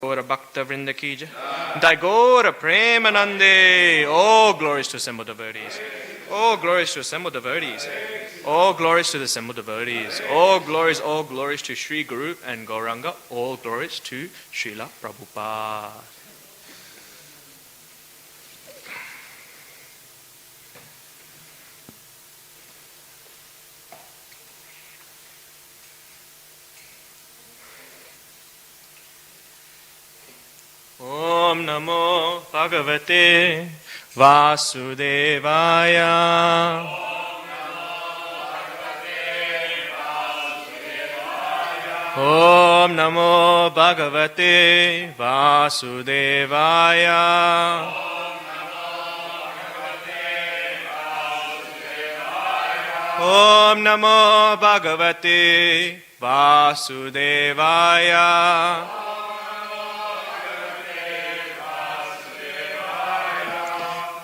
Gora Bhakta Vrinda ki jai. Daigora Premanande. All glories to assembled devotees. All glories to assembled devotees. All glories to the assembled devotees. All glories to Sri Guru and Gauranga. All glories to Srila Prabhupada. Om Namo Bhagavate Vasudevaya. Om Namo Bhagavate Vasudevaya. Om Namo Bhagavate Vasudevaya.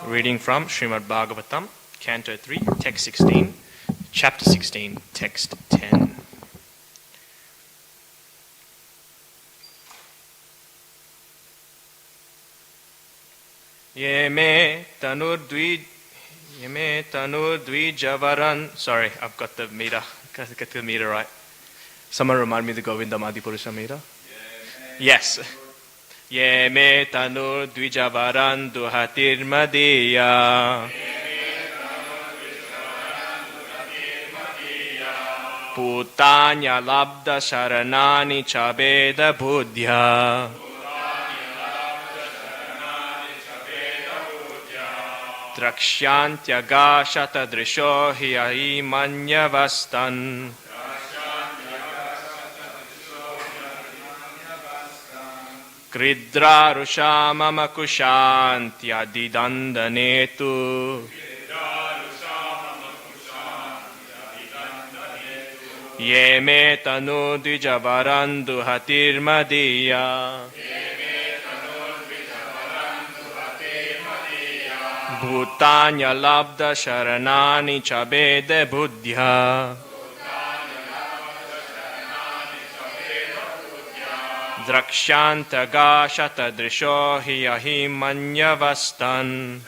Reading from Srimad Bhagavatam, Canto 3, Text 16, Chapter 16, Text 10. Yeme tanudvijavaran. Sorry, I've got the meter. Get the meter right. Someone remind me the Govinda Madhipurusha meter. Yes. Ye me tanur dvijavaran duhatir madiya. Putanya labda sharanani chabeda buddhya. Drakshantyaga shatadrisho hi manyavastan. Kridra rusha mama kushantya didandanetu. Ye me tanu dvijavaran duhatir madiya. Bhutanya labda sharanani chabede buddhya. Drakshantyaga shatadrisho hi manyavastan.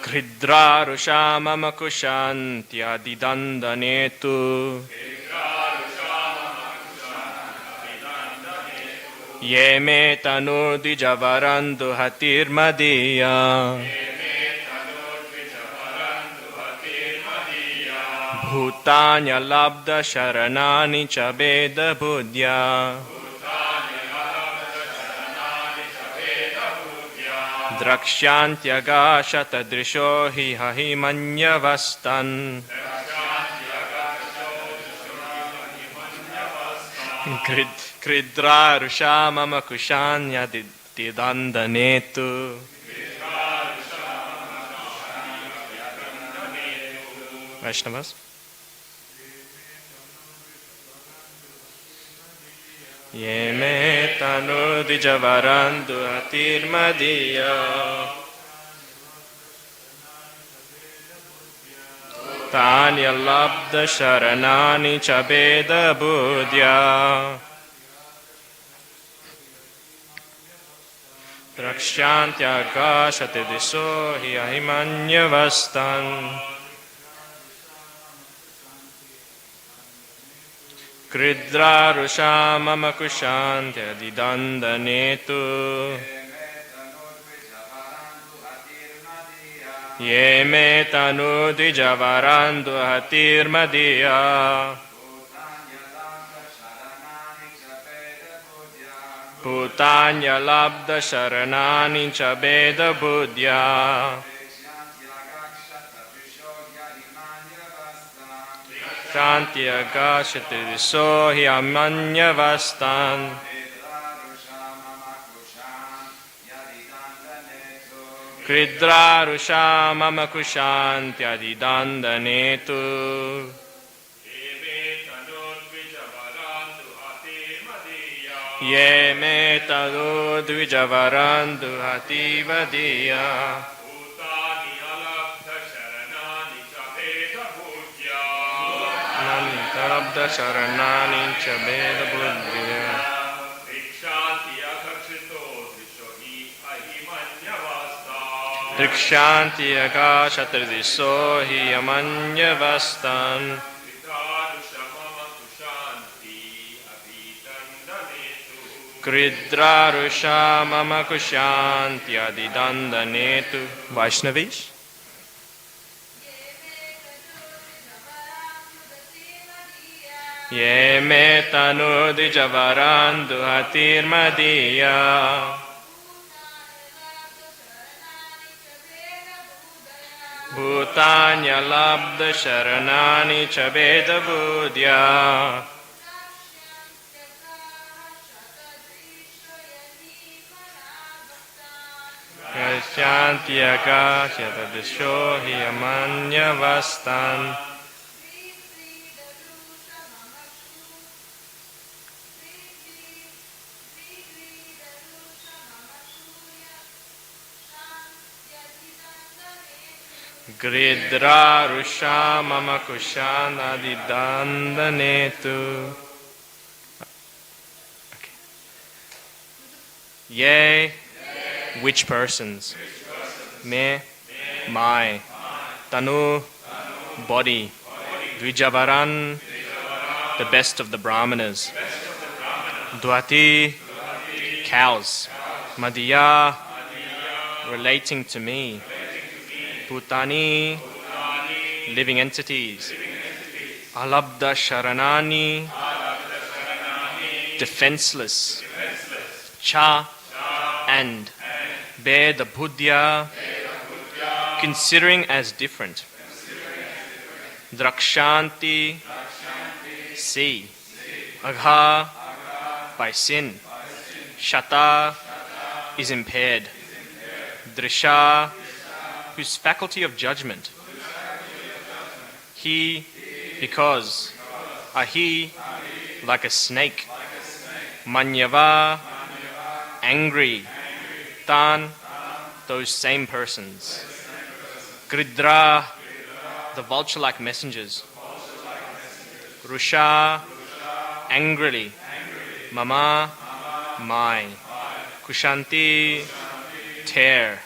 Kridra rusha mama kushantya didandanetu. Ye me tanur dvijavaran duhatir madiya. Bhutanya labda sharanani chabeda buddhya. Drakshantyaga shatadrisho hi manyavastan. Kridra rusha mama kushanya didandanetu. Vaishnavas. Ye me tanu dvijavaran duhatir madiya. Tanya labda sharanani chabeda buddhya. Drakshantyaga shatadrisho hi manyavastan. Kridra rusha mama kushantya didandanetu. Ye me tanu dvijavaran duhatir madiya. Putanya labda sharanani chabeda buddhya. Drakshantyaga shatadrisho hi manyavastan. Kridra rusha mama kushantya didandanetu. Ye me tanu dvijavaran duhati vadiya. alabdha sharanani cha veda buddhya. Drikshanti akashatridiso hi amanyavastan. Kridrarusha mama kushanti adidandanetu. Vaishnavis. Ye me tanu dijavarandu hatirmadiya. Bhutanya labdha sharanani cha veda buddhya. Kasyanti akashatadisho hi amanyavastan. Gridra rusha mama kushana didandanetu. Yea, which persons? Me, my. Tanu, body. Dvijavaran, the best of the brahmanas. Dvati, cows. Madhya, relating to me. Bhutani, living entities. Alabdha sharanani, defenseless. Cha, and. Veda buddhya, considering as different. Drakshanti, see. Agha, by sin. Shata, is impaired. Drisha, whose faculty of judgment. He, because. Ahi, like a snake. Manyava, angry. Tan, those same persons. Gridra, the vulture-like messengers. Rusha, angrily. Mama, my. Kushanti, tear.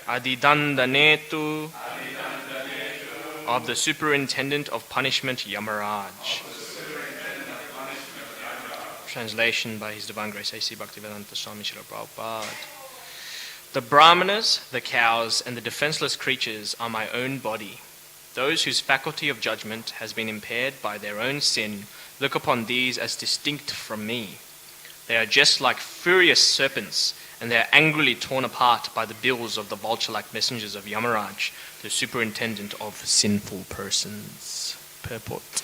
Adidandanetu, of the superintendent of punishment Yamaraj. Translation by His Divine Grace A.C. Bhaktivedanta Swami Srila Prabhupada. The brahmanas, the cows, and the defenseless creatures are my own body. Those whose faculty of judgment has been impaired by their own sin look upon these as distinct from me. They are just like furious serpents, and they are angrily torn apart by the bills of the vulture-like messengers of Yamaraj, the superintendent of sinful persons. Purport.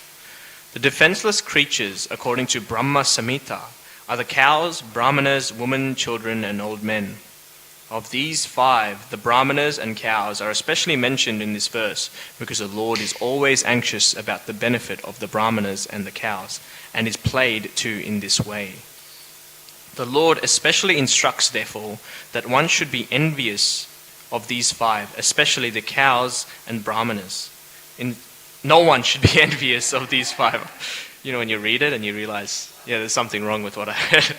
The defenseless creatures, according to Brahma Samhita, are the cows, brahmanas, women, children, and old men. Of these five, the brahmanas and cows are especially mentioned in this verse because the Lord is always anxious about the benefit of the brahmanas and the cows, and is played to in this way. The Lord especially instructs, therefore, that one should be envious of these five, especially the cows and brahmanas. No one should be envious of these five. You know, when you read it and you realize, yeah, there's something wrong with what I heard.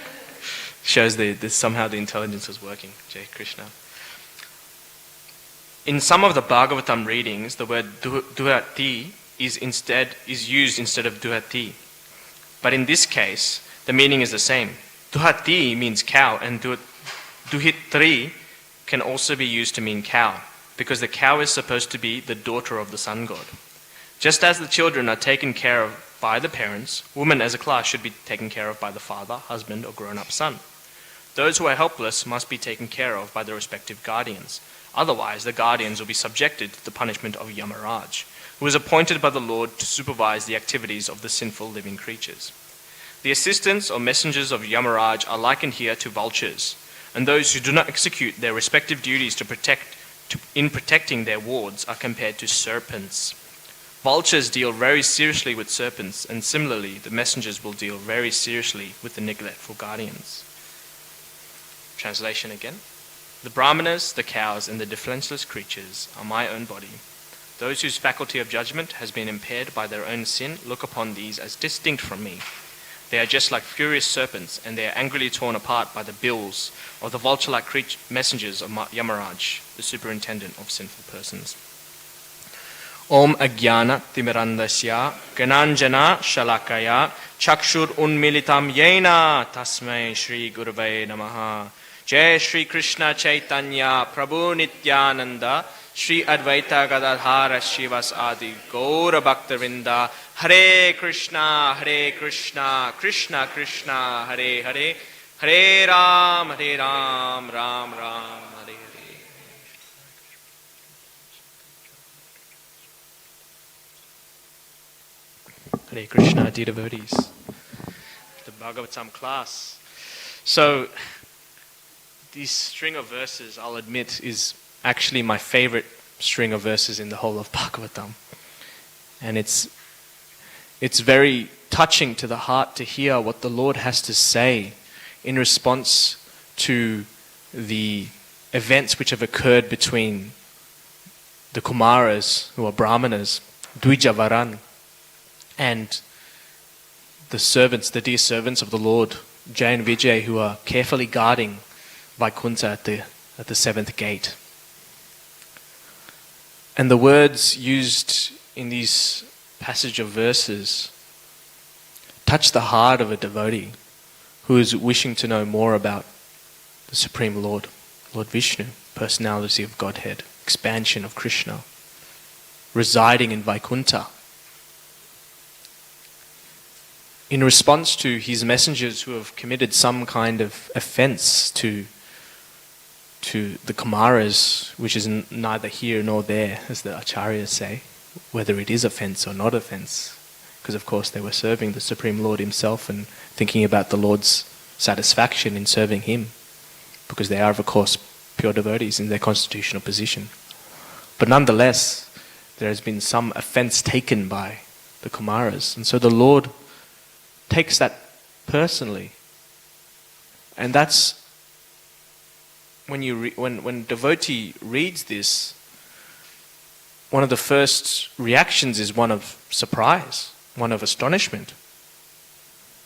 Shows somehow the intelligence was working. Jai Krishna. In some of the Bhagavatam readings, the word duhati is used instead of duhati. But in this case, the meaning is the same. Duhati means cow, and duhitri can also be used to mean cow, because the cow is supposed to be the daughter of the sun god. Just as the children are taken care of by the parents, women as a class should be taken care of by the father, husband, or grown-up son. Those who are helpless must be taken care of by their respective guardians. Otherwise, the guardians will be subjected to the punishment of Yamaraj, who is appointed by the Lord to supervise the activities of the sinful living creatures. The assistants or messengers of Yamaraj are likened here to vultures, and those who do not execute their respective duties in protecting their wards are compared to serpents. Vultures deal very seriously with serpents, and similarly, the messengers will deal very seriously with the neglectful guardians. Translation again. The brahmanas, the cows, and the defenseless creatures are my own body. Those whose faculty of judgment has been impaired by their own sin look upon these as distinct from me. They are just like furious serpents, and they are angrily torn apart by the bills of the vulture-like messengers of Yamaraj, the superintendent of sinful persons. Om Ajnana Timirandasya Gananjana Shalakaya Chakshur Unmilitam Yena Tasmai Shri Gurave Namaha. Jai Shri Krishna Chaitanya Prabhu Nityananda Shri Advaita Gadadhara Shivas Adi Gaura Bhaktavinda. Hare Krishna Krishna Krishna Hare Hare, Hare Ram Ram Ram Hare Hare. Hare Krishna, dear devotees. The Bhagavatam class. So, this string of verses, I'll admit, is actually my favorite string of verses in the whole of Bhagavatam. And it's very touching to the heart to hear what the Lord has to say in response to the events which have occurred between the Kumaras, who are Brahmanas, Dvijavaran, and the servants, the dear servants of the Lord, Jay and Vijay, who are carefully guarding Vaikuntha at the seventh gate. And the words used in these passage of verses touch the heart of a devotee who is wishing to know more about the Supreme Lord, Lord Vishnu, personality of Godhead, expansion of Krishna, residing in Vaikuntha. In response to his messengers who have committed some kind of offense to the Kumaras, which is neither here nor there, as the Acharyas say, whether it is offense or not offense, because of course they were serving the Supreme Lord himself and thinking about the Lord's satisfaction in serving him, because they are of course pure devotees in their constitutional position. But nonetheless, there has been some offense taken by the Kumaras, and so the Lord takes that personally. And that's when devotee reads this, one of the first reactions is one of surprise, one of astonishment.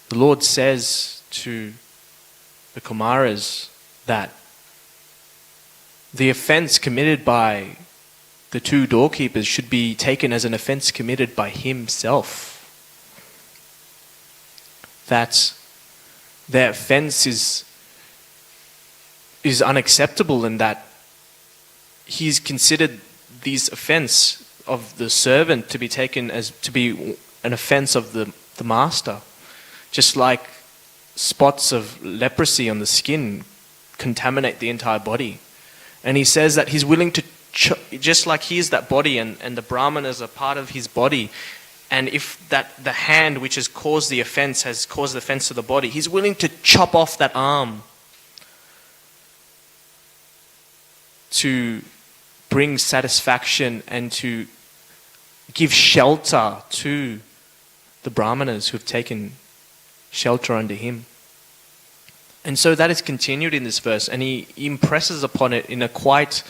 The Lord says to the Kumaras that the offense committed by the two doorkeepers should be taken as an offense committed by himself. That their offense is unacceptable, and that he's considered this offense of the servant to be taken as to be an offense of the master. Just like spots of leprosy on the skin contaminate the entire body. And he says that he's willing to, just like he is that body and the Brahmanas are part of his body, and if that the hand which has caused the offense to the body, he's willing to chop off that arm to bring satisfaction and to give shelter to the Brahmanas who have taken shelter under him. And so that is continued in this verse, and he impresses upon it in a quite,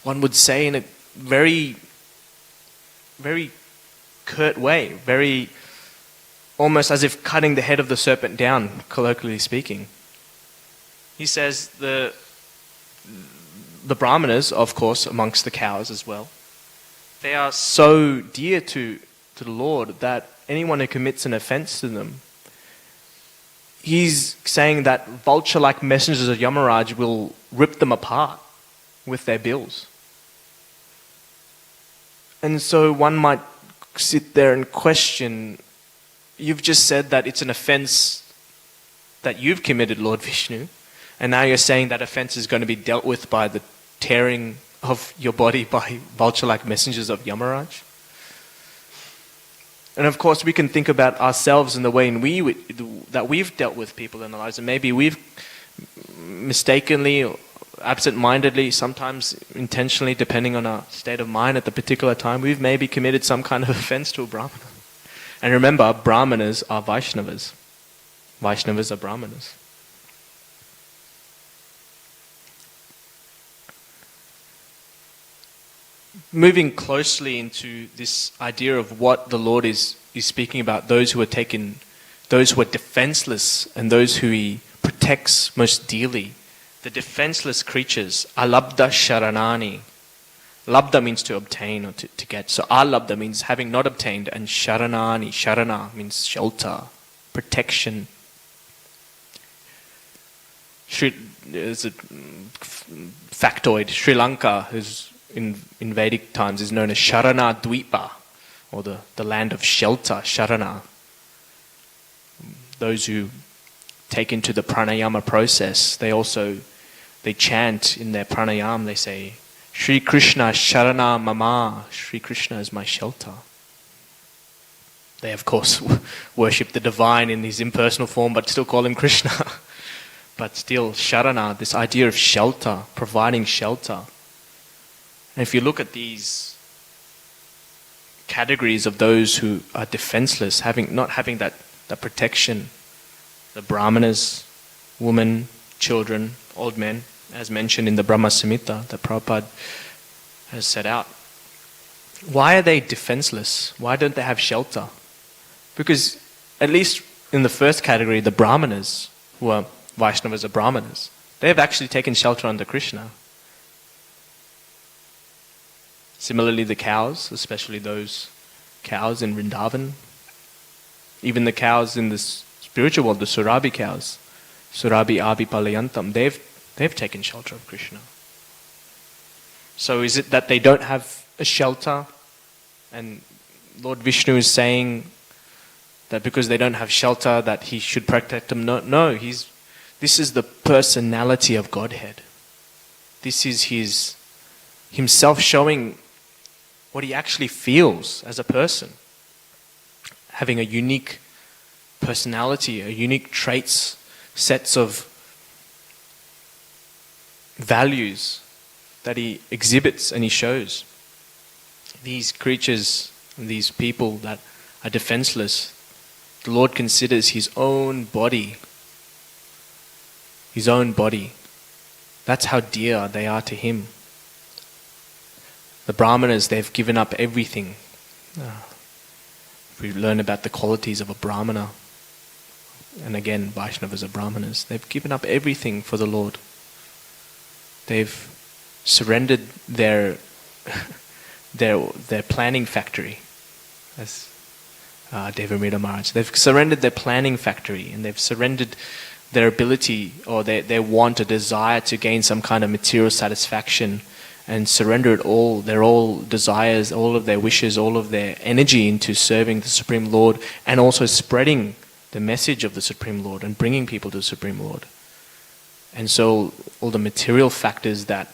one would say, in a very, very curt way, very almost as if cutting the head of the serpent down, colloquially speaking. He says the Brahmanas, of course, amongst the cows as well, they are so dear to the Lord that anyone who commits an offense to them, he's saying that vulture-like messengers of Yamaraj will rip them apart with their bills. And so one might sit there and question, you've just said that it's an offense that you've committed, Lord Vishnu, and now you're saying that offense is going to be dealt with by the tearing of your body by vulture-like messengers of Yamaraj. And of course we can think about ourselves in the way that we've dealt with people in our lives, and maybe we've mistakenly or absent-mindedly, sometimes intentionally, depending on our state of mind at the particular time, we've maybe committed some kind of offense to a Brahmana. And remember, Brahmanas are Vaishnavas. Vaishnavas are Brahmanas. moving closely into this idea of what the Lord is speaking about, those who are defenseless and those who he protects most dearly. The defenseless creatures, alabda sharanani. Labda means to obtain or to get. So alabda means having not obtained, and sharanani, sharana means shelter, protection. There's a factoid. Sri Lanka is in Vedic times is known as Sharana Dvipa, or the land of shelter, Sharana. Those who take into the pranayama process, they chant in their pranayama, they say, Sri Krishna Sharana Mama, Sri Krishna is my shelter. They of course worship the divine in his impersonal form, but still call him Krishna. But still, Sharana, this idea of shelter, providing shelter. And if you look at these categories of those who are defenseless, not having that protection, the brahmanas, women, children, old men, as mentioned in the Brahma Samhita that Prabhupada has set out. Why are they defenseless? Why don't they have shelter? Because at least in the first category, the brahmanas, who are Vaishnavas are brahmanas, they have actually taken shelter under Krishna. Similarly, the cows, especially those cows in Vrindavan, even the cows in the spiritual world, the Surabhi cows, Surabhi Abhi Palayantam, they've taken shelter of Krishna. So is it that they don't have a shelter, and Lord Vishnu is saying that because they don't have shelter that he should protect them? No, this is the personality of Godhead. This is himself showing what he actually feels as a person. Having a unique personality, a unique traits, sets of values that he exhibits and he shows. These creatures, these people that are defenseless, the Lord considers his own body. His own body. That's how dear they are to him. The brahmanas, they've given up everything. We learn about the qualities of a brahmana. And again, Vaishnavas are brahmanas. They've given up everything for the Lord. They've surrendered their planning factory. As Devamrita Maharaj. They've surrendered their planning factory, and they've surrendered their ability or their want or desire to gain some kind of material satisfaction, and surrender it all, their all desires, all of their wishes, all of their energy into serving the Supreme Lord, and also spreading the message of the Supreme Lord and bringing people to the Supreme Lord. And so all the material factors that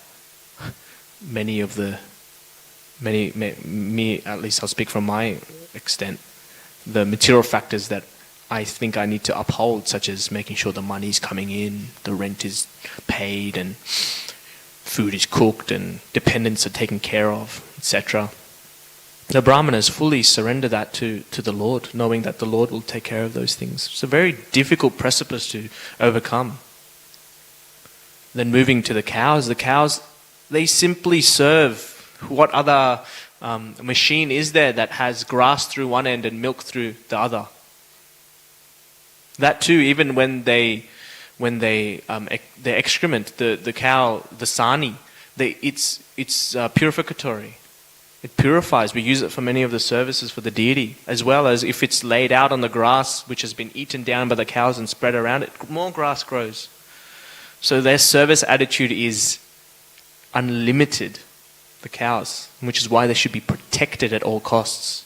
me, at least I'll speak from my extent, the material factors that I think I need to uphold, such as making sure the money's coming in, the rent is paid, and food is cooked, and dependents are taken care of, etc. The brahmanas fully surrender that to the Lord, knowing that the Lord will take care of those things. It's a very difficult precipice to overcome. Then moving to the cows, they simply serve what other machine is there that has grass through one end and milk through the other. That too, even when their excrement, the cow, the sani, it's purificatory. It purifies. We use it for many of the services for the deity, as well as if it's laid out on the grass, which has been eaten down by the cows and spread around it, more grass grows. So their service attitude is unlimited, the cows, which is why they should be protected at all costs.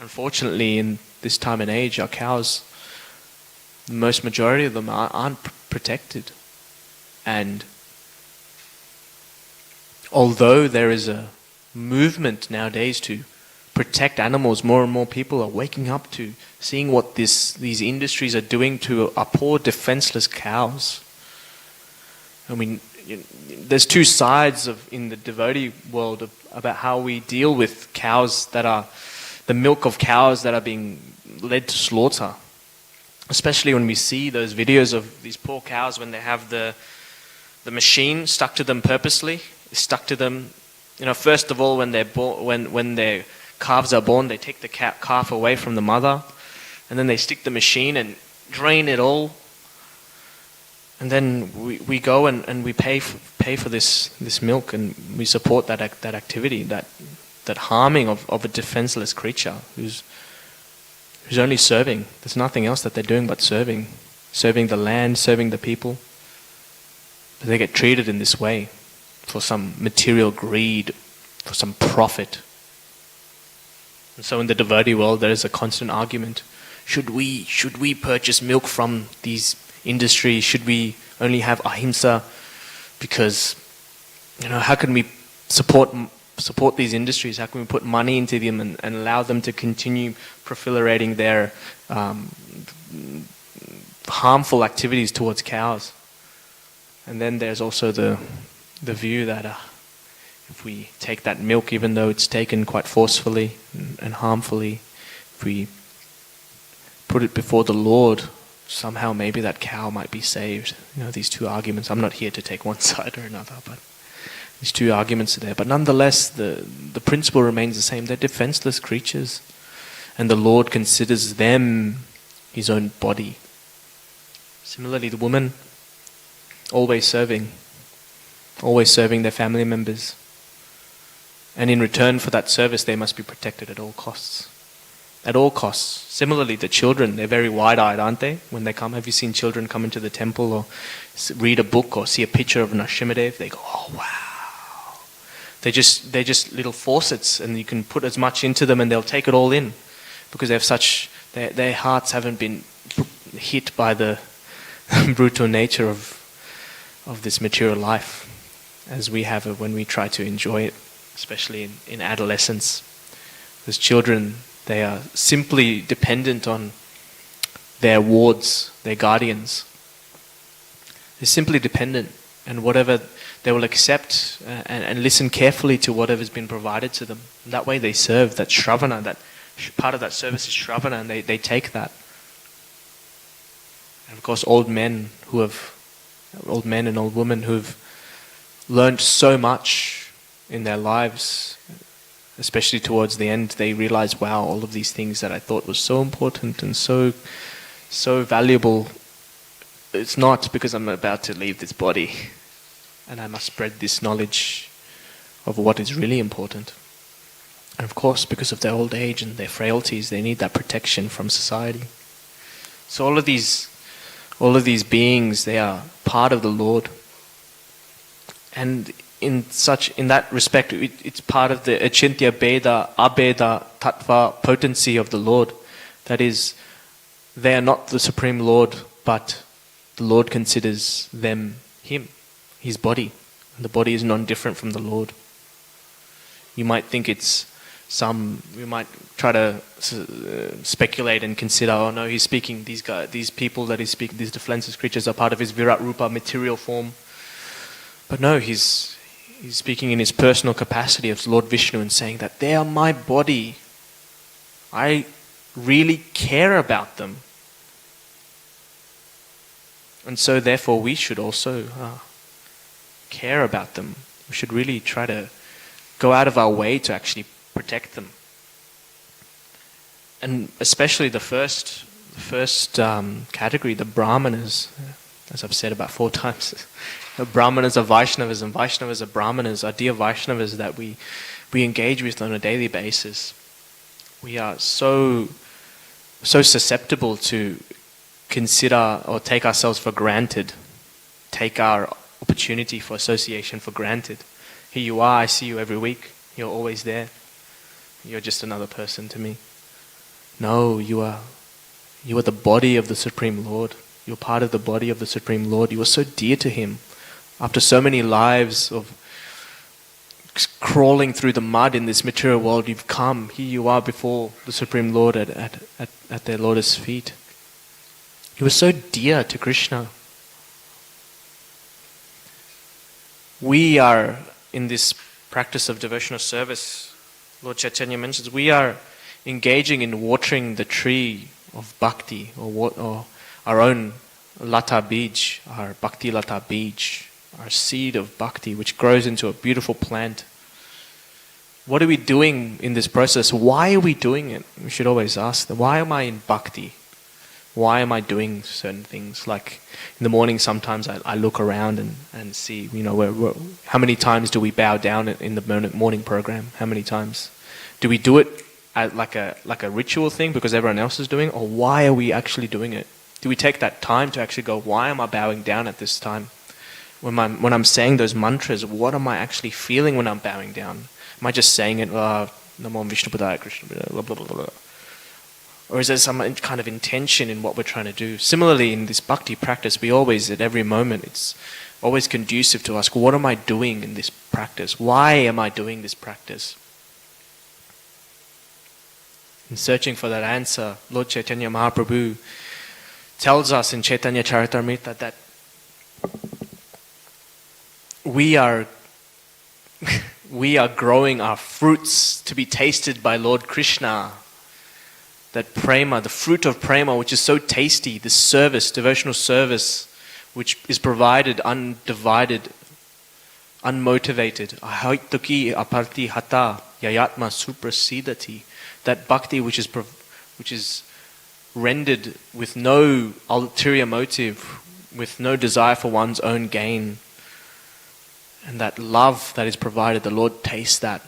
Unfortunately, in this time and age, our cows, the most majority of them aren't protected. And although there is a movement nowadays to protect animals, more and more people are waking up to seeing what these industries are doing to our poor defenseless cows. I mean, there's two sides in the devotee world about how we deal with cows that are the milk of cows that are being led to slaughter. Especially when we see those videos of these poor cows when they have the machine stuck to them purposely, stuck to them First of all, when they're when their calves are born, they take the calf away from the mother, and then they stick the machine and drain it all. And then we go and we pay for this milk, and we support that activity, that harming of a defenseless creature who's only serving. There's nothing else that they're doing but serving the land, serving the people. But they get treated in this way for some material greed, for some profit. And so in the devotee world, there is a constant argument: should we purchase milk from these industries? Should we only have ahimsa? Because how can we support these industries? How can we put money into them and allow them to continue proliferating their harmful activities towards cows? And then there's also the view that if we take that milk, even though it's taken quite forcefully and harmfully, if we put it before the Lord, somehow maybe that cow might be saved. These two arguments. I'm not here to take one side or another, but these two arguments are there. But nonetheless, the principle remains the same. They're defenseless creatures, and the Lord considers them His own body. Similarly, the woman, always serving their family members. And in return for that service, they must be protected at all costs. At all costs. Similarly, the children, they're very wide-eyed, aren't they? When they come, have you seen children come into the temple or read a book or see a picture of Nrsimhadev? They go, oh wow. They're just little faucets, and you can put as much into them and they'll take it all in. Because they have their hearts haven't been hit by the brutal nature of this material life as we have it when we try to enjoy it, especially in adolescence. As children, they are simply dependent on their wards, their guardians. They're simply dependent, and whatever they will accept and listen carefully to whatever's been provided to them. And that way they serve. That shravana, that part of that service is shravana, and they take that. And of course, old men and old women who've learned so much in their lives, especially towards the end, they realize, wow, all of these things that I thought was so important and so valuable, it's not, because I'm about to leave this body and I must spread this knowledge of what is really important. And of course, because of their old age and their frailties, they need that protection from society. So all of these beings, they are part of the Lord. And in that respect, it's part of the achintya bheda, abheda, tattva potency of the Lord. That is, they are not the Supreme Lord, but the Lord considers them Him, His body. And the body is non-different from the Lord. You might think we might try to speculate and consider, oh no, he's speaking, these people that he's speaking, these defenseless creatures are part of his Virat Rupa material form. But no, he's speaking in his personal capacity of Lord Vishnu and saying that they are my body. I really care about them. And so therefore we should also care about them. We should really try to go out of our way to actually protect them. And especially the first category, the Brahmanas, as I've said about 4 times. The Brahmanas are Vaishnavas, and Vaishnavas are Brahmanas, are dear Vaishnavas that we engage with on a daily basis. We are so susceptible to consider or take ourselves for granted, take our opportunity for association for granted. Here you are, I see you every week, you're always there. You're just another person to me. No, you are the body of the Supreme Lord. You're part of the body of the Supreme Lord. You are so dear to Him. After so many lives of crawling through the mud in this material world, you've come. Here you are before the Supreme Lord at their Lotus feet. You are so dear to Krishna. We are in this practice of devotional service, Lord Chaitanya mentions, we are engaging in watering the tree of bhakti, or our own lata bij, our bhakti lata bij, our seed of bhakti, which grows into a beautiful plant. What are we doing in this process? Why are we doing it? We should always ask them, why am I in bhakti? Why am I doing certain things? Like in the morning, sometimes I look around and see, how many times do we bow down in the morning program? How many times? Do we do it as like a ritual thing because everyone else is doing it? Or why are we actually doing it? Do we take that time to actually go, why am I bowing down at this time? When I'm saying those mantras, what am I actually feeling when I'm bowing down? Am I just saying it, Namo Vishnu Padaya Krishna, blah, blah, blah, blah. Or is there some kind of intention in what we're trying to do? Similarly, in this bhakti practice, we always, at every moment, it's always conducive to ask, what am I doing in this practice? Why am I doing this practice? In searching for that answer, Lord Chaitanya Mahaprabhu tells us in Chaitanya Charitamrita that we are growing our fruits to be tasted by Lord Krishna. That prema, the fruit of prema, which is so tasty, this service, devotional service, which is provided undivided, unmotivated. Ahaituki aparti hata yayatma suprasidati. That bhakti which is rendered with no ulterior motive, with no desire for one's own gain. And that love that is provided, the Lord tastes that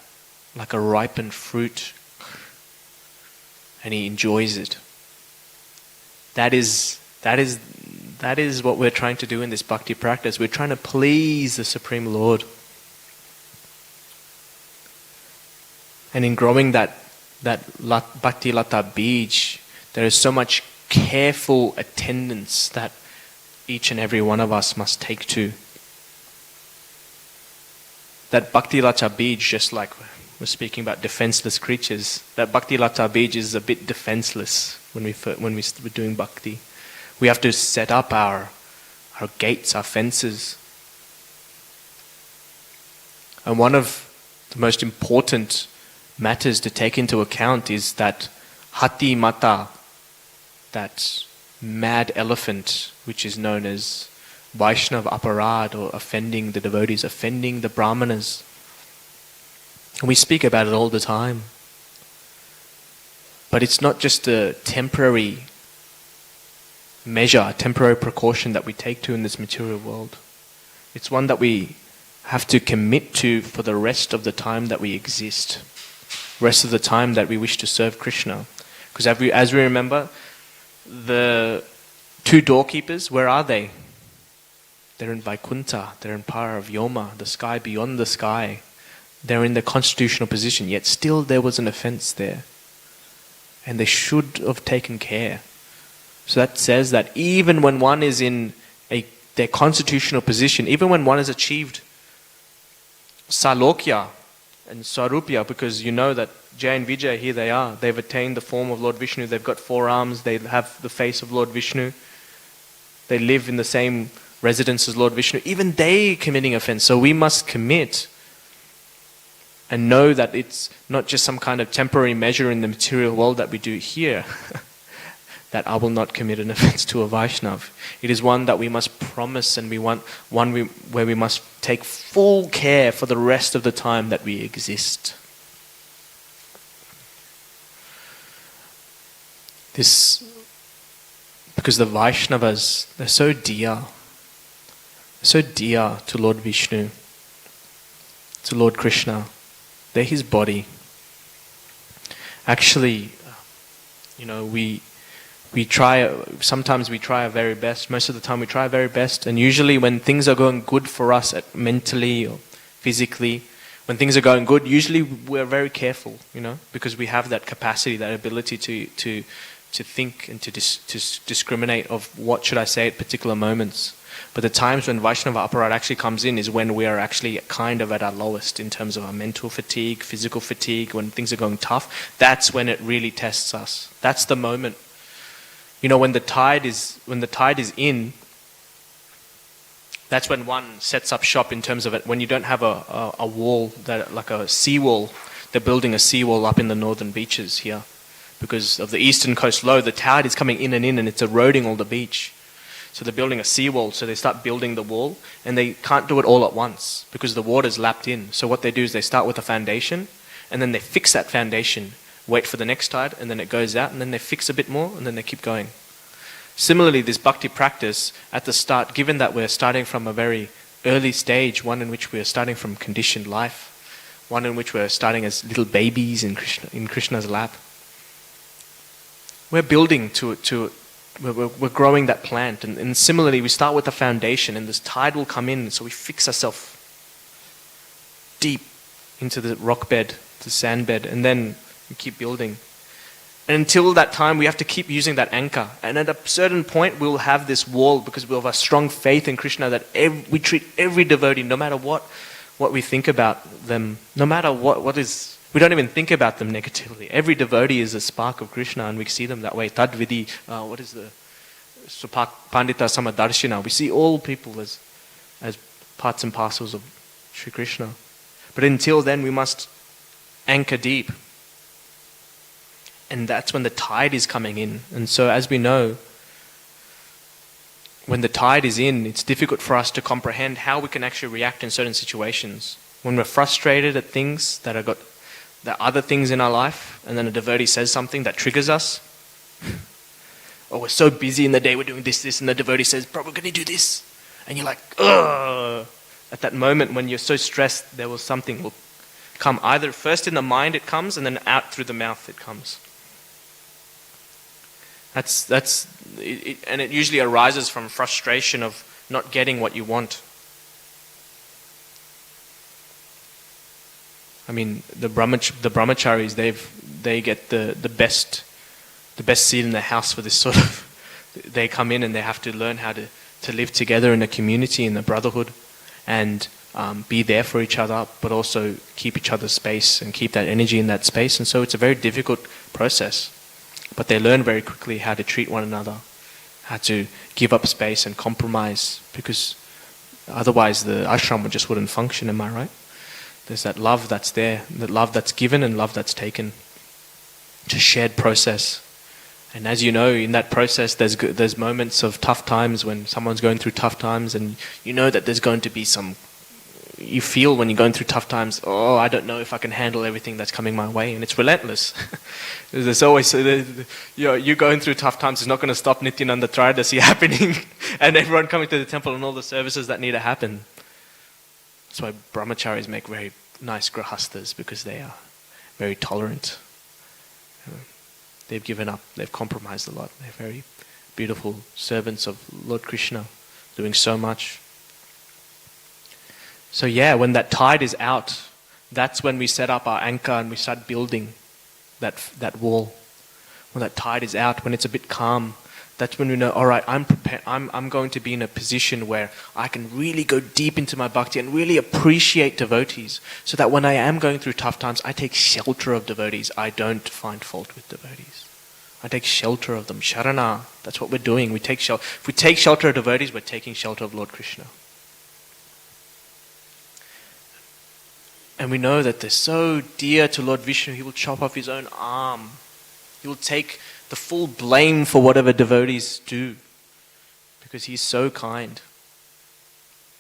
like a ripened fruit. And He enjoys it. That is what we're trying to do in this bhakti practice. We're trying to please the Supreme Lord. And in growing that bhakti lata bij, there is so much careful attendance that each and every one of us must take to. That bhakti lata bij, just like we're speaking about defenseless creatures, that bhakti lata bij is a bit defenseless when we're doing bhakti. We have to set up our gates, our fences. And one of the most important matters to take into account is that hati mata, that mad elephant, which is known as Vaishnav aparad, or offending the devotees, offending the brahmanas. And we speak about it all the time. But it's not just a temporary measure, a temporary precaution that we take to in this material world. It's one that we have to commit to for the rest of the time that we exist. Rest of the time that we wish to serve Krishna. Because as we remember, the two doorkeepers, where are they? They're in Vaikuntha, they're in Paravyoma, the sky beyond the sky. They're in the constitutional position, yet still there was an offense there. And they should have taken care. So that says that even when one is in their constitutional position, even when one has achieved Salokya and Sarupya, because you know that Jay and Vijay, here they are, they've attained the form of Lord Vishnu, they've got 4 arms, they have the face of Lord Vishnu, they live in the same residence as Lord Vishnu, even they committing offense. So we must commit and know that it's not just some kind of temporary measure in the material world that we do here, that I will not commit an offense to a Vaishnav. It is one that we must promise, and we want where we must take full care for the rest of the time that we exist. This, because the Vaishnavas, they're so dear to Lord Vishnu, to Lord Krishna. They're His body. Actually, sometimes we try our very best. Most of the time we try our very best. And usually when things are going good for us mentally or physically, when things are going good, usually we're very careful, because we have that capacity, that ability to think and to discriminate of what should I say at particular moments. But the times when Vaishnava aparad actually comes in is when we are actually kind of at our lowest in terms of our mental fatigue, physical fatigue, when things are going tough. That's when it really tests us. That's the moment. When the tide is in, that's when one sets up shop in terms of it. When you don't have a wall, like a seawall, they're building a seawall up in the northern beaches here. Because of the eastern coast low, the tide is coming in and it's eroding all the beach. So they're building a seawall, so they start building the wall, and they can't do it all at once because the water's lapped in. So what they do is they start with a foundation, and then they fix that foundation, wait for the next tide, and then it goes out, and then they fix a bit more, and then they keep going. Similarly, this bhakti practice at the start, given that we're starting from a very early stage, one in which we're starting from conditioned life, one in which we're starting as little babies in Krishna's lap, we're building we're growing that plant. And similarly, we start with the foundation, and this tide will come in, so we fix ourselves deep into the rock bed, the sand bed, and then we keep building. And until that time, we have to keep using that anchor. And at a certain point, we'll have this wall, because we'll have a strong faith in Krishna that we treat every devotee, no matter what we think about them, no matter we don't even think about them negatively. Every devotee is a spark of Krishna, and we see them that way. Tadvidi, Pandita Samadarshina. We see all people as parts and parcels of Sri Krishna. But until then, we must anchor deep. And that's when the tide is coming in. And so as we know, when the tide is in, it's difficult for us to comprehend how we can actually react in certain situations. When we're frustrated at things that are other things in our life, and then a devotee says something that triggers us. Or we're so busy in the day, we're doing this, and the devotee says, Prabhu, can you do this? And you're like, ugh. At that moment when you're so stressed, something will come. Either first in the mind it comes, and then out through the mouth it comes. And it usually arises from frustration of not getting what you want. I mean, the brahmacharis, they get the best seat in the house for this sort of. They come in and they have to learn how to live together in a community, in the brotherhood, and be there for each other, but also keep each other's space and keep that energy in that space. And so it's a very difficult process. But they learn very quickly how to treat one another, how to give up space and compromise, because otherwise the ashram just wouldn't function, am I right? There's that love that's there, that love that's given and love that's taken. It's a shared process. And as you know, in that process, there's moments of tough times when someone's going through tough times, and you know that there's going to be you feel when you're going through tough times, I don't know if I can handle everything that's coming my way, and it's relentless. There's always, you're going through tough times, it's not going to stop Nityananda Tridasi happening, and everyone coming to the temple and all the services that need to happen. That's why brahmacharis make very nice grahasthas, because they are very tolerant. They've given up, they've compromised a lot. They're very beautiful servants of Lord Krishna, doing so much. So yeah, when that tide is out, that's when we set up our anchor and we start building that wall. When that tide is out, when it's a bit calm, that's when we know, all right, I'm prepared. I'm going to be in a position where I can really go deep into my bhakti and really appreciate devotees, so that when I am going through tough times, I take shelter of devotees. I don't find fault with devotees. I take shelter of them. Sharana, that's what we're doing. If we take shelter of devotees, we're taking shelter of Lord Krishna. And we know that they're so dear to Lord Vishnu, he will chop off his own arm. He will take the full blame for whatever devotees do, because he's so kind.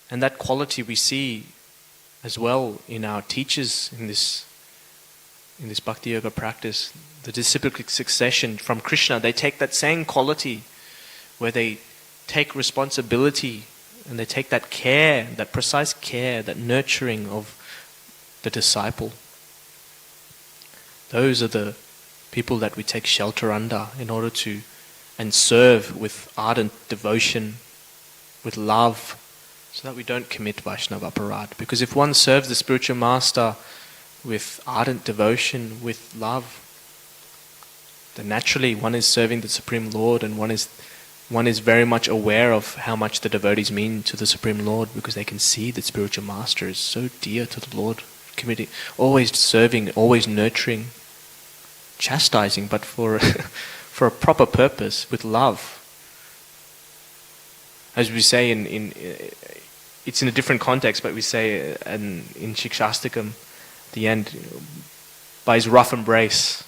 And that quality we see as well in our teachers in this bhakti yoga practice. The disciplic succession from Krishna, they take that same quality where they take responsibility and they take that care, that precise care, that nurturing of the disciple. Those are the people that we take shelter under in order to and serve with ardent devotion, with love, so that we don't commit Vaishnava aparadh. Because if one serves the spiritual master with ardent devotion, with love, then naturally one is serving the Supreme Lord, and one is very much aware of how much the devotees mean to the Supreme Lord, because they can see that spiritual master is so dear to the Lord. Committing, always serving, always nurturing, chastising, but for a proper purpose, with love. As we say it's in a different context, but we say in Shikshastakam, the end, by his rough embrace.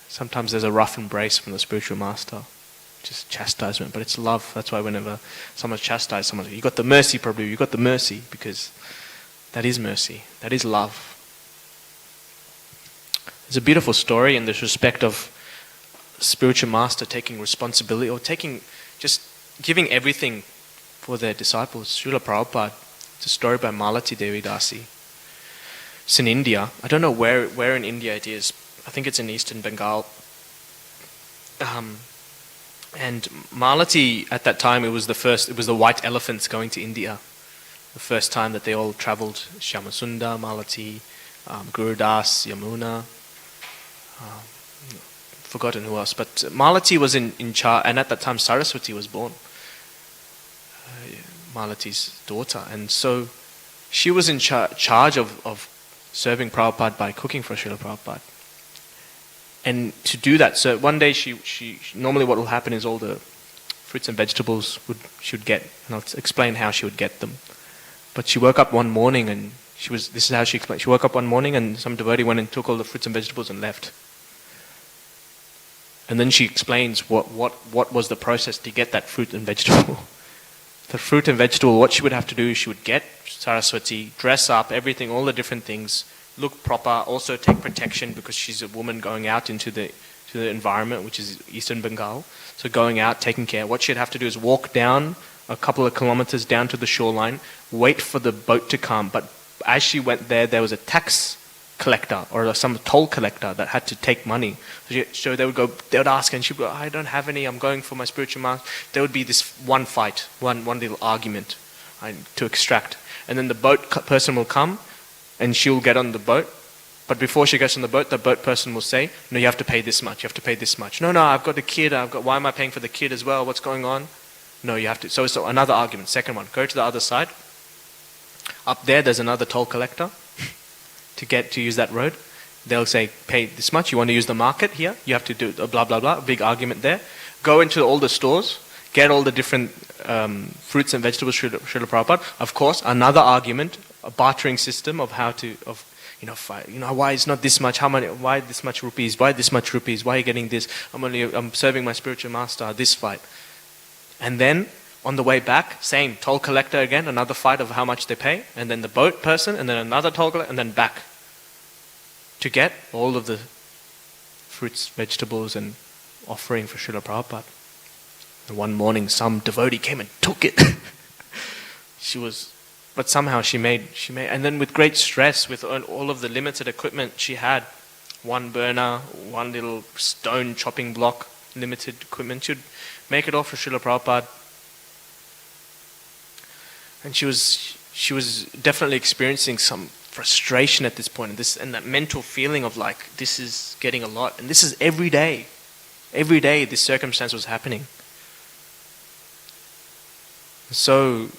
Sometimes there's a rough embrace from the spiritual master, just chastisement, but it's love. That's why whenever someone's chastised, someone's, you got the mercy, Prabhu, you got the mercy, because that is mercy, that is love. It's a beautiful story in this respect of spiritual master taking responsibility or just giving everything for their disciples. Srila Prabhupada, it's a story by Malati Devi Dasi. It's in India. I don't know where in India it is. I think it's in eastern Bengal. And Malati, at that time, it was the white elephants going to India. The first time that they all travelled. Shyamasundar, Malati, Gurudas, Yamuna, forgotten who else. But Malati was in charge, and at that time Saraswati was born. Malati's daughter. And so she was in charge of serving Prabhupada by cooking for Srila Prabhupada. And to do that, so one day she normally what will happen is all the fruits and vegetables she would get, and I'll explain how she would get them. But she woke up one morning and this is how she explained. She woke up one morning and some devotee went and took all the fruits and vegetables and left. And then she explains what was the process to get that fruit and vegetable. The fruit and vegetable, what she would have to do is she would get Saraswati, dress up, everything, all the different things, look proper, also take protection because she's a woman going out into the environment, which is Eastern Bengal. So going out, taking care. What she'd have to do is walk down a couple of kilometers down to the shoreline, wait for the boat to come. But as she went there was a tax collector or some toll collector that had to take money. So they would ask, and she'd go, I don't have any, I'm going for my spiritual master. There would be this one fight, one little argument to extract. And then the boat person will come and she'll get on the boat. But before she gets on the boat person will say, no, you have to pay this much, you have to pay this much. No, I've got a kid, why am I paying for the kid as well? What's going on? No, you have to. So it's another argument. Second one, go to the other side. Up there's another toll collector. To use that road, they'll say, pay this much, you want to use the market here, you have to do blah blah blah, big argument there. Go into all the stores, get all the different fruits and vegetables, Srila Prabhupada. Of course, another argument, a bartering system of how to, why it's not this much, why this much rupees, why are you getting this, I'm serving my spiritual master, this fight. And then, on the way back, same, toll collector again, another fight of how much they pay, and then the boat person, and then another toll collector, and then back. To get all of the fruits, vegetables, and offering for Srila Prabhupada. And one morning, some devotee came and took it. But somehow she made, and then with great stress, with all of the limited equipment she had, one burner, one little stone chopping block, limited equipment, she'd make it all for Srila Prabhupada. And she was definitely experiencing some frustration at this point, and that mental feeling of like, this is getting a lot, and this is every day this circumstance was happening. So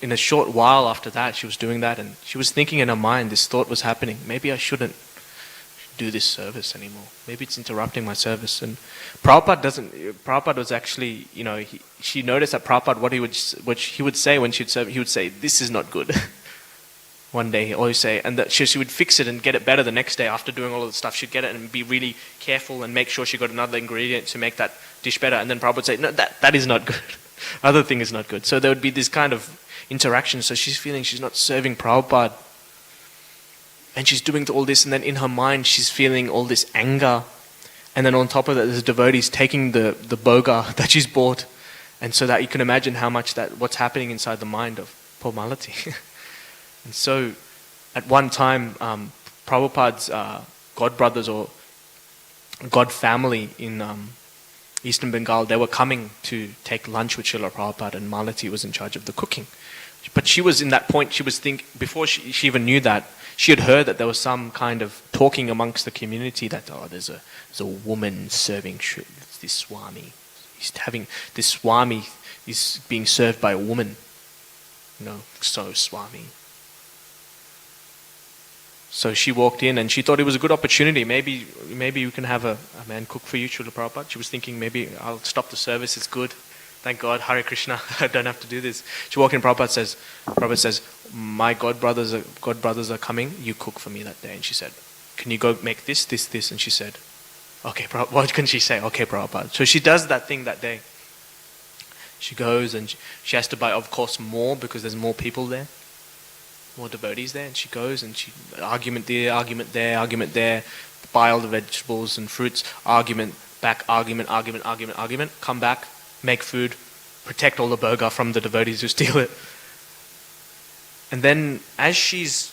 in a short while after that, she was doing that, and she was thinking in her mind, this thought was happening, maybe I shouldn't do this service anymore, maybe it's interrupting my service. And Prabhupada was actually, she noticed that Prabhupada, what he would say when she'd serve, he would say, this is not good. One day he always say, and that she would fix it and get it better the next day after doing all of the stuff. She'd get it and be really careful and make sure she got another ingredient to make that dish better. And then Prabhupada would say, no, that is not good. Other thing is not good. So there would be this kind of interaction. So she's feeling she's not serving Prabhupada. And she's doing all this, and then in her mind she's feeling all this anger. And then on top of that, there's devotees taking the boga that she's bought. And so that you can imagine how much what's happening inside the mind of poor Malati. And so, at one time, Prabhupada's godbrothers or god family in Eastern Bengal, they were coming to take lunch with Srila Prabhupada, and Malati was in charge of the cooking. But she was in that point, she was before she even knew that, she had heard that there was some kind of talking amongst the community that, there's a woman serving this Swami. This Swami is being served by a woman. So Swami. So she walked in and she thought it was a good opportunity. Maybe you can have a man cook for you, Srila Prabhupada. She was thinking, maybe I'll stop the service, it's good. Thank God, Hare Krishna, I don't have to do this. She walked in, Prabhupada says, my godbrothers are coming, you cook for me that day. And she said, can you go make this? And she said, okay, Prabhupada. What can she say? Okay, Prabhupada. So she does that thing that day. She goes and she has to buy, of course, more because there's more people there. more devotees there, and she goes and she argument there, argument there, argument there, buy all the vegetables and fruits, argument, back, argument, argument, argument, argument, come back, make food, protect all the burger from the devotees who steal it. And then as she's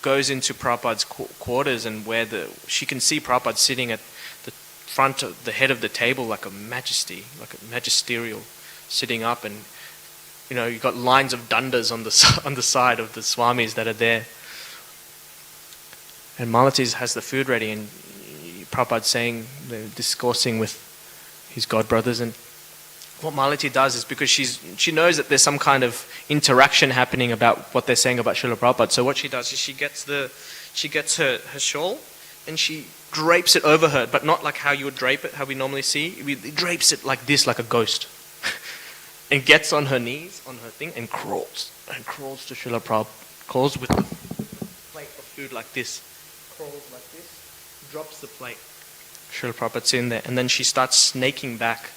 goes into Prabhupada's quarters, and where she can see Prabhupada sitting at the front of the head of the table like a majesty, like a magisterial, sitting up, and you've got lines of dandas on the side of the swamis that are there. And Malati has the food ready, and Prabhupada's they're discoursing with his godbrothers, and what Malati does is, because she knows that there's some kind of interaction happening about what they're saying about Srila Prabhupada, so what she does is she gets her shawl and she drapes it over her, but not like how you would drape it, how we normally see. We drapes it like this, like a ghost, and gets on her knees, on her thing, and crawls to Srila Prabhupada, crawls with the plate of food like this, crawls like this, drops the plate. Srila Prabhupada's in there, and then she starts snaking back.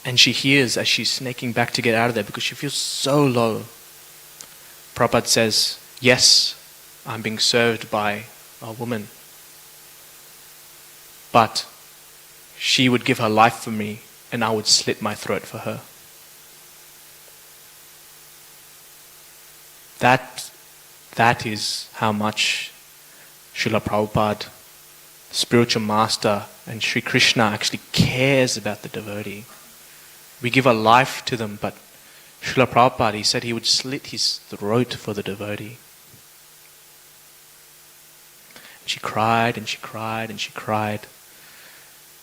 And she hears as she's snaking back to get out of there because she feels so low. Prabhupada says, yes, I'm being served by a woman, but she would give her life for me and I would slit my throat for her. That is how much Srila Prabhupada, spiritual master, and Sri Krishna actually cares about the devotee. We give our life to them, but Srila Prabhupada, he said he would slit his throat for the devotee. And she cried and she cried and she cried.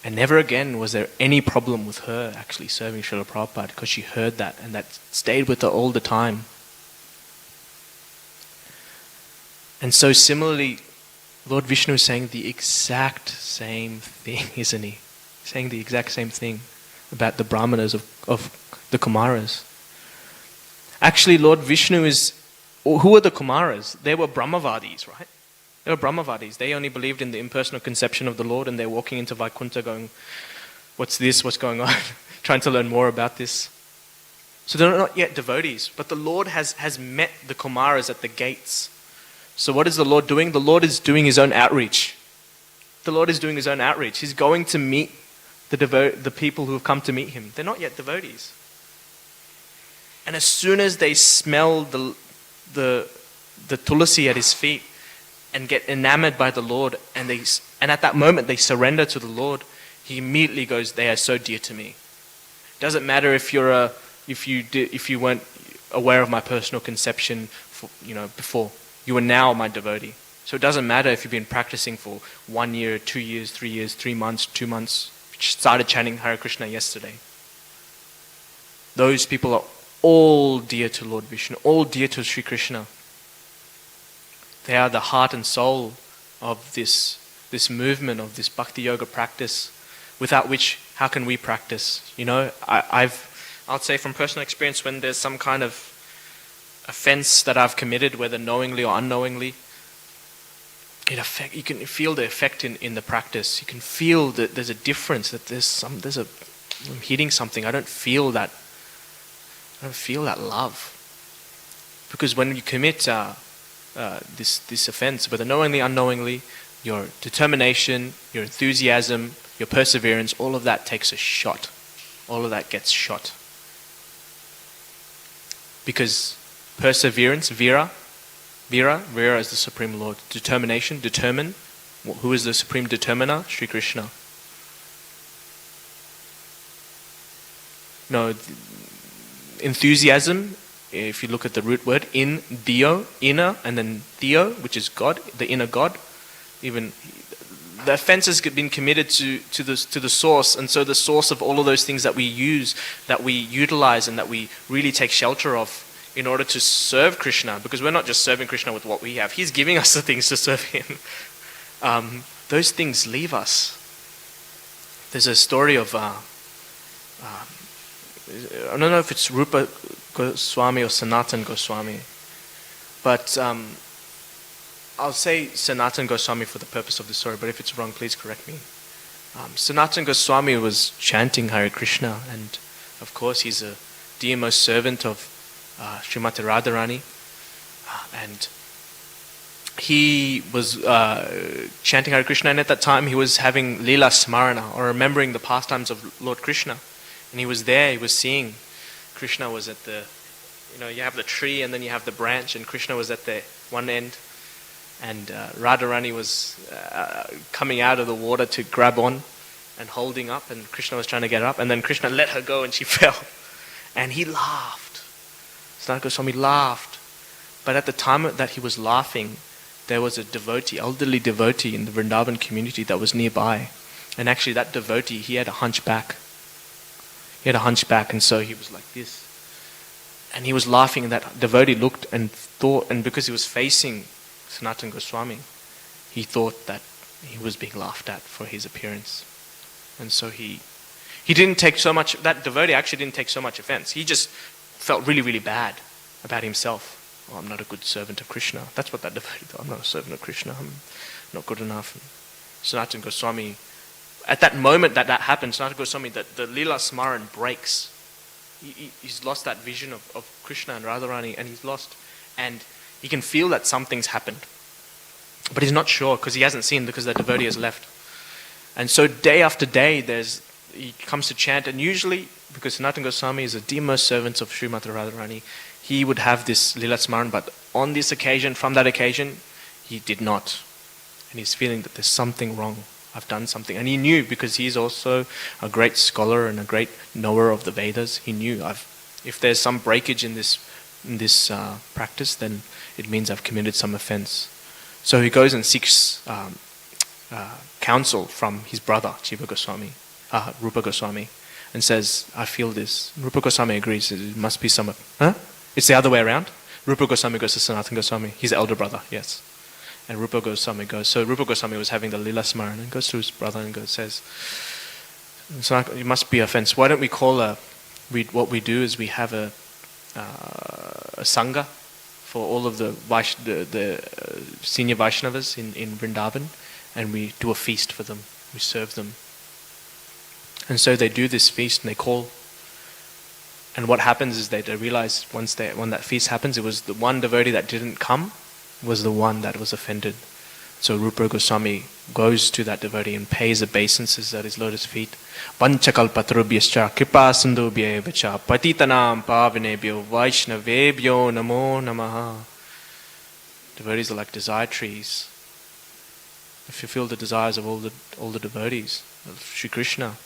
And never again was there any problem with her actually serving Srila Prabhupada, because she heard that, and that stayed with her all the time. And so similarly, Lord Vishnu is saying the exact same thing, isn't he? Saying the exact same thing about the brahmanas of the Kumaras. Actually, Lord Vishnu who are the Kumaras? They were Brahmavadis, right? They were Brahmavadis. They only believed in the impersonal conception of the Lord, and they're walking into Vaikuntha going, what's this? What's going on? Trying to learn more about this. So they're not yet devotees, but the Lord has met the Kumaras at the gates. So what is the Lord doing? The Lord is doing his own outreach. The Lord is doing his own outreach. He's going to meet the people who have come to meet him. They're not yet devotees. And as soon as they smell the tulasi at his feet and get enamored by the Lord, and at that moment they surrender to the Lord, he immediately goes, they are so dear to me. Doesn't matter if you weren't aware of my personal conception before. You are now my devotee. So it doesn't matter if you've been practicing for 1 year, 2 years, 3 years, 3 months, 2 months, started chanting Hare Krishna yesterday. Those people are all dear to Lord Vishnu, all dear to Sri Krishna. They are the heart and soul of this movement, of this bhakti yoga practice, without which, how can we practice? I'll say from personal experience, when there's some kind of offense that I've committed, whether knowingly or unknowingly, you can feel the effect in the practice. You can feel that there's a difference, that I'm hitting something. I don't feel that love. Because when you commit this offense, whether knowingly, unknowingly, your determination, your enthusiasm, your perseverance, all of that takes a shot. All of that gets shot. Because perseverance, Vira is the Supreme Lord. Determination, determine. Who is the Supreme Determiner? Sri Krishna. No, enthusiasm, if you look at the root word, in, Dio, inner, and then Theo, which is God, the inner God. Even the offense has been committed to the source, and so the source of all of those things that we use, that we utilize, and that we really take shelter of in order to serve Krishna, because we're not just serving Krishna with what we have. He's giving us the things to serve him. Those things leave us. There's a story of, I don't know if it's Rupa Goswami or Sanatan Goswami, but I'll say Sanatan Goswami for the purpose of the story, but if it's wrong, please correct me. Sanatan Goswami was chanting Hare Krishna, and of course he's a dearmost servant of Srimati Radharani, And he was chanting Hare Krishna, and at that time he was having Leela Smarana, or remembering the pastimes of Lord Krishna. And he was there, he was seeing Krishna was at the, you have the tree and then you have the branch, and Krishna was at the one end, and Radharani was coming out of the water to grab on and holding up, and Krishna was trying to get her up, and then Krishna let her go and she fell. And he laughed. Sanatana Goswami laughed. But at the time that he was laughing, there was a devotee, elderly devotee in the Vrindavan community that was nearby. And actually that devotee, he had a hunchback. And so he was like this. And he was laughing, and that devotee looked and thought, and because he was facing Sanatana Goswami, he thought that he was being laughed at for his appearance. And so he didn't take so much, that devotee actually didn't take so much offense. He just felt really, really bad about himself. Oh, I'm not a good servant of Krishna. That's what that devotee thought. I'm not a servant of Krishna. I'm not good enough. And Sanatana Goswami, at that moment that happened, Sanatana Goswami, the Leela Smaran breaks. He's lost that vision of Krishna and Radharani, and he's lost, and he can feel that something's happened. But he's not sure because he hasn't seen, because that devotee has left. And so day after day, he comes to chant, and usually, because Sanatana Goswami is a dearmost servant of Srimati Radharani, he would have this Leela Smaran, but on this occasion, from that occasion, he did not. And he's feeling that there's something wrong. I've done something. And he knew, because he's also a great scholar and a great knower of the Vedas, he knew, if there's some breakage in this practice, then it means I've committed some offense. So he goes and seeks counsel from his brother, Rupa Goswami, and says, I feel this. Rupa Goswami agrees, it must be some... It's the other way around. Rupa Goswami goes to Sanatana Goswami, his elder brother, yes. And Rupa Goswami goes, so Rupa Goswami was having the Lila Smaran, and goes to his brother and says, so it must be offense. Why don't we call what we do is we have a Sangha for all of the senior Vaishnavas in Vrindavan, and we do a feast for them. We serve them. And so they do this feast and they call. And what happens is they realize when that feast happens, it was the one devotee that didn't come was the one that was offended. So Rupa Goswami goes to that devotee and pays obeisances at his lotus feet. Panchakalpatarubhyascha kripa sindhubhyevacha patitanam pavanebhyo vaishnavebhyo namo namaha. Devotees are like desire trees. They fulfill the desires of all the devotees of Sri Krishna.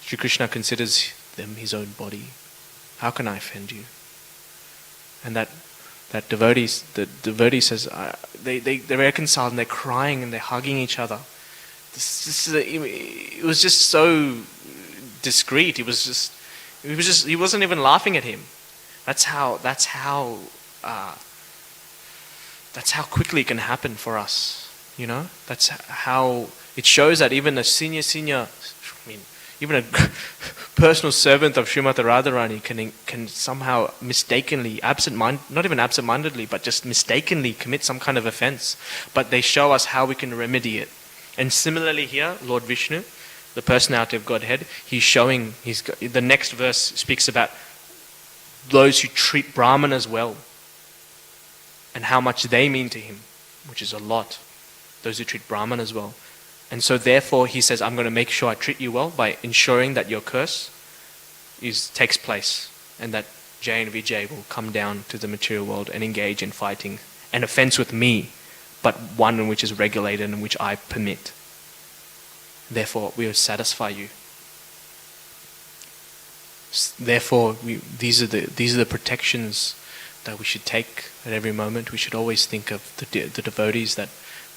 Sri Krishna considers them his own body. How can I offend you? And that devotee says, they're reconciled and they're crying and they're hugging each other. It was just so discreet. He wasn't even laughing at him. That's how quickly it can happen for us. That's how it shows that even a even a personal servant of Srimati Radharani can somehow mistakenly, not even absent-mindedly, but just mistakenly commit some kind of offense. But they show us how we can remedy it. And similarly here, Lord Vishnu, the personality of Godhead, he's showing, the next verse speaks about those who treat Brahmanas well and how much they mean to him, which is a lot. Those who treat Brahmanas well. And so therefore he says, I'm going to make sure I treat you well by ensuring that your curse takes place, and that Jay and Vijay will come down to the material world and engage in fighting an offense with me, but one in which is regulated and which I permit. Therefore we will satisfy you. Therefore these are the protections that we should take at every moment. We should always think of the devotees that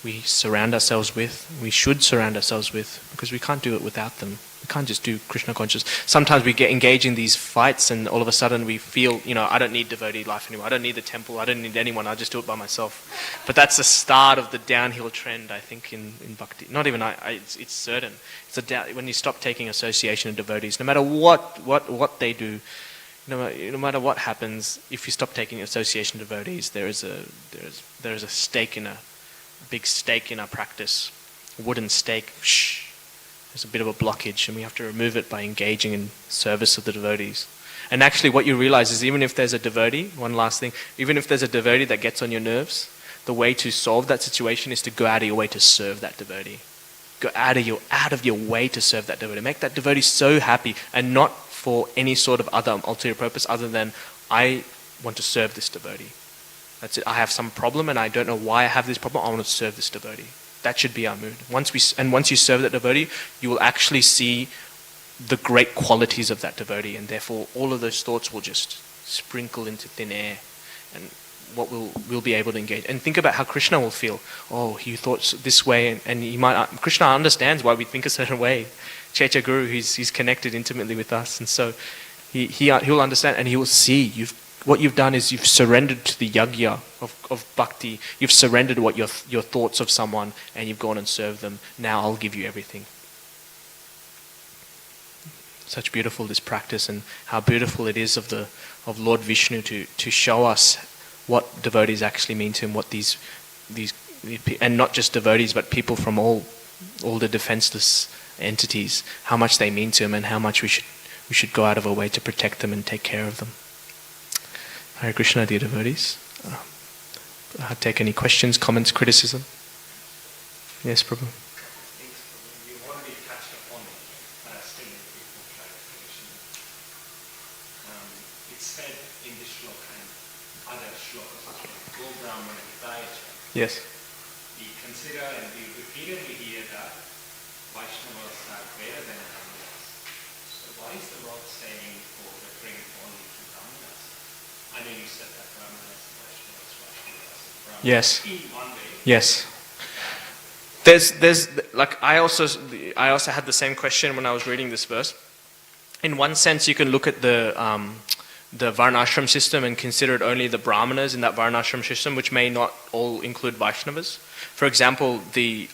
we surround ourselves with, we should surround ourselves with, because we can't do it without them. We can't just do Krishna conscious. Sometimes we get engaged in these fights and all of a sudden we feel, I don't need devotee life anymore. I don't need the temple. I don't need anyone. I'll just do it by myself. But that's the start of the downhill trend, I think, in bhakti. Not even it's certain. When you stop taking association of devotees, no matter what they do, no matter what happens, if you stop taking association of devotees, there is a stake in a big stake in our practice, a wooden stake. There's a bit of a blockage, and we have to remove it by engaging in service of the devotees. And actually what you realize is even if there's a devotee, one last thing, even if there's a devotee that gets on your nerves, the way to solve that situation is to go out of your way to serve that devotee. Go out of your way to serve that devotee. Make that devotee so happy, and not for any sort of other ulterior purpose other than, I want to serve this devotee. That's it. I have some problem and I don't know why I have this problem. I want to serve this devotee. That should be our mood. Once you serve that devotee, you will actually see the great qualities of that devotee, and therefore all of those thoughts will just sprinkle into thin air, and what we'll be able to engage. And think about how Krishna will feel. Oh, he thought this way, and he might. Krishna understands why we think a certain way. Checha Guru, he's connected intimately with us, and so he'll understand, and he will see what you've done is you've surrendered to the yagya of bhakti. You've surrendered what your thoughts of someone, and you've gone and served them. Now I'll give you everything. Such beautiful this practice, and how beautiful it is of Lord Vishnu to show us what devotees actually mean to him, what these and not just devotees but people from all the defenseless entities, how much they mean to him, and how much we should go out of our way to protect them and take care of them. Hare Krishna, dear devotees. I'll take any questions, comments, criticism. Yes, Prabhu. You've already touched upon it, but I still need people clarification. It's said in this shloka and other shlokas as well, Go Brahmana Hitaya. Yes. We consider and we repeatedly hear that Vaishnavas are better than Brahmanas. So why is the Lord saying or referring only to Brahmanas? I know you said that Brahmanas, Vaishnavas, Brahmanas. Yes. In one way. Yes. There's like I also had the same question when I was reading this verse. In one sense, you can look at the Varnashram system and consider it only the Brahmanas in that Varnashram system, which may not all include Vaishnavas. For example, the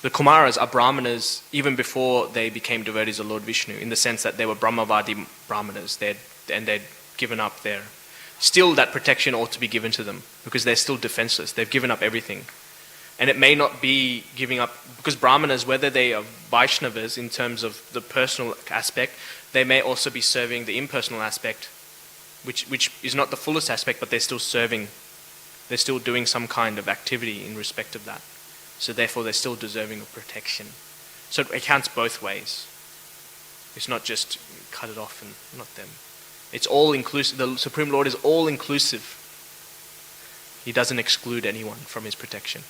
Kumaras are Brahmanas even before they became devotees of Lord Vishnu, in the sense that they were Brahmavadi Brahmanas. They'd given up their... Still, that protection ought to be given to them, because they're still defenseless. They've given up everything. And it may not be giving up, because Brahmanas, whether they are Vaishnavas in terms of the personal aspect, they may also be serving the impersonal aspect, which is not the fullest aspect, but they're still serving. They're still doing some kind of activity in respect of that. So therefore they're still deserving of protection. So it counts both ways. It's not just cut it off and not them. It's all inclusive. The Supreme Lord is all inclusive. He doesn't exclude anyone from his protection.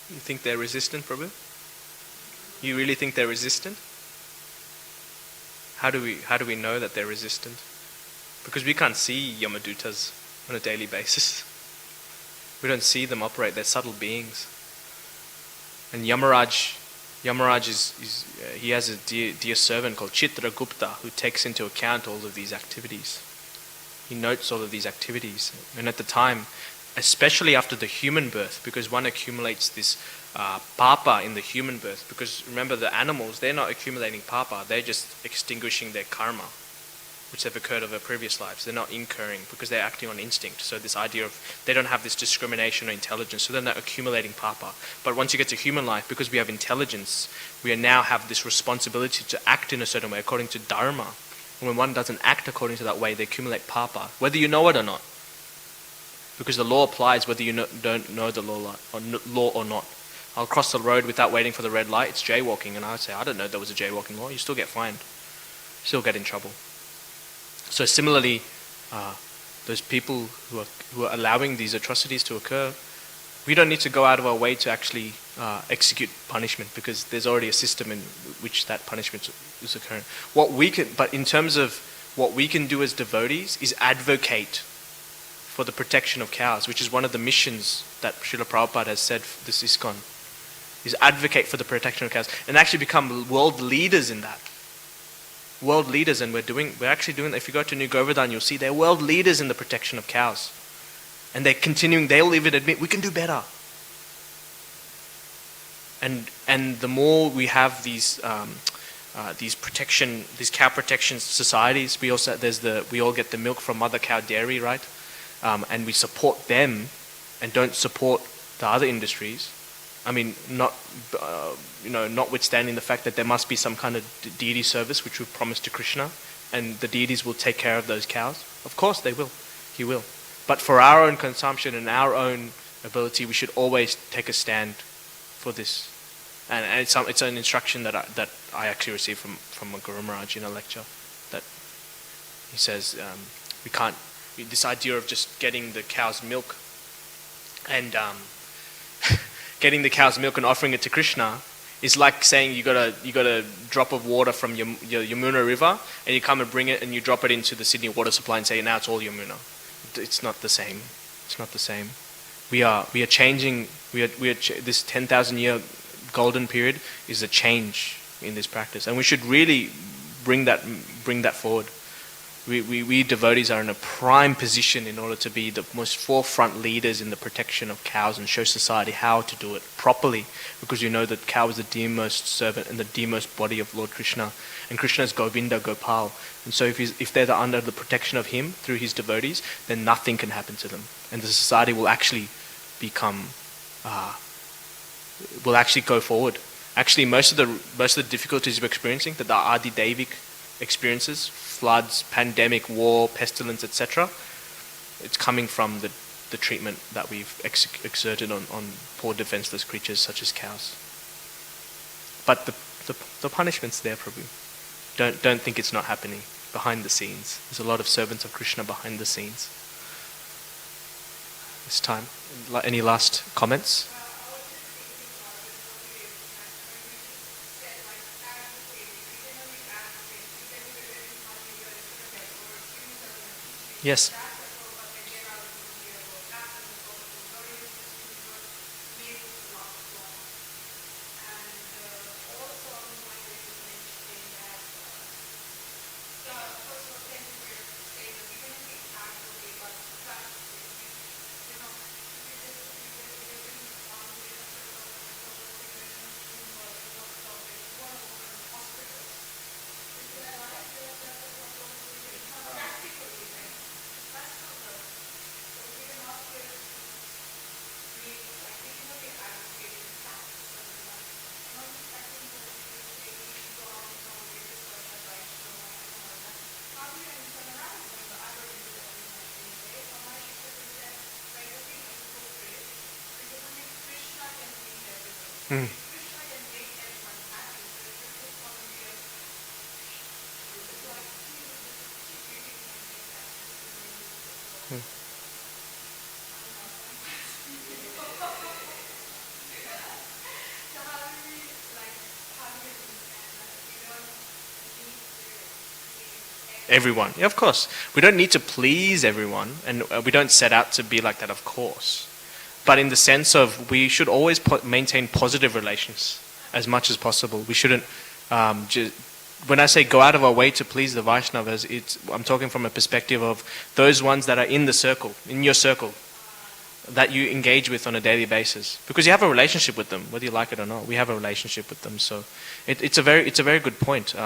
You think they're resistant, Prabhu? You really think they're resistant? How do we know that they're resistant? Because we can't see Yamadutas on a daily basis. We don't see them operate. They're subtle beings. And Yamaraj he has a dear servant called Chitragupta who takes into account all of these activities. He notes all of these activities. And at the time, especially after the human birth, because one accumulates this papa in the human birth, because remember the animals, they're not accumulating papa, they're just extinguishing their karma, which have occurred over previous lives. They're not incurring because they're acting on instinct. So this idea of, they don't have this discrimination or intelligence, so they're not accumulating papa. But once you get to human life, because we have intelligence, we now have this responsibility to act in a certain way according to dharma. And when one doesn't act according to that way, they accumulate papa, whether you know it or not. Because the law applies whether you don't know the law or not. I'll cross the road without waiting for the red light. It's jaywalking, and I would say, I don't know there was a jaywalking law. You still get fined. Still get in trouble. So similarly, those people who are allowing these atrocities to occur, we don't need to go out of our way to actually execute punishment, because there's already a system in which that punishment is occurring. But in terms of what we can do as devotees is advocate for the protection of cows, which is one of the missions that Srila Prabhupada has said for this ISKCON, is advocate for the protection of cows and actually become world leaders in that. World leaders, and we're actually doing, if you go to New Govardhan, you'll see they're world leaders in the protection of cows. And they'll even admit, we can do better. And the more we have these cow protection societies, we all get the milk from mother cow dairy, right? And we support them and don't support the other industries. I mean, notwithstanding the fact that there must be some kind of deity service which we've promised to Krishna, and the deities will take care of those cows. Of course they will. He will. But for our own consumption and our own ability, we should always take a stand for this. And it's an instruction that I actually received from a Guru Maharaj in a lecture, that he says this idea of just getting the cow's milk and offering it to Krishna is like saying you got a drop of water from your Yamuna river, and you come and bring it and you drop it into the Sydney water supply and say now it's all Yamuna. It's not the same. It's not the same. We are changing. This 10,000 year golden period is a change in this practice, and we should really bring that forward. We devotees are in a prime position in order to be the most forefront leaders in the protection of cows and show society how to do it properly, because you know that cow is the dearmost servant and the dearmost body of Lord Krishna, and Krishna is Govinda Gopal, and so if they're under the protection of him through his devotees, then nothing can happen to them, and the society will actually go forward. Actually, most of the difficulties we're experiencing, that the Adi Devic experiences, floods, pandemic, war, pestilence, etc., it's coming from the treatment that we've exerted on poor defenseless creatures such as cows. But the punishment's there, Prabhu. Don't think it's not happening behind the scenes. There's a lot of servants of Krishna behind the scenes. This time, any last comments? Yes. Mm. Everyone. Yeah, of course. We don't need to please everyone, and we don't set out to be like that, of course. But in the sense of, we should always maintain positive relations as much as possible. We shouldn't, when I say go out of our way to please the Vaishnavas, I'm talking from a perspective of those ones that are in your circle, that you engage with on a daily basis. Because you have a relationship with them, whether you like it or not. We have a relationship with them, so it's a very good point.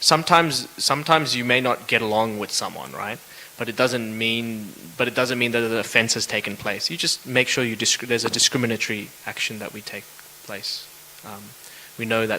Sometimes you may not get along with someone, right? But it doesn't mean that the offense has taken place. You just make sure there's a discriminatory action that we take place. We know that